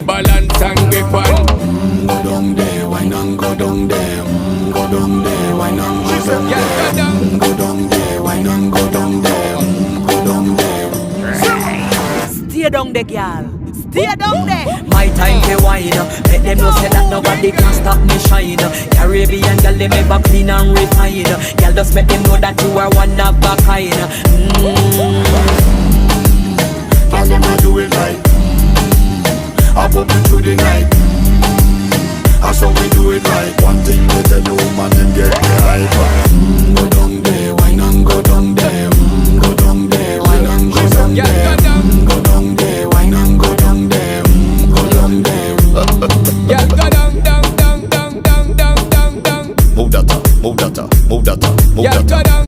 balance and grip on. Go down there, why not go down there? Go down there, why not go down there? Go down there, why not go down there? Go down there. Stay down there, girl. Stay down there. My time to wine. Let them know say that nobody can stop me shine. Caribbean girl, them ever clean and refine. Girl, just make them know that you are one of a kind.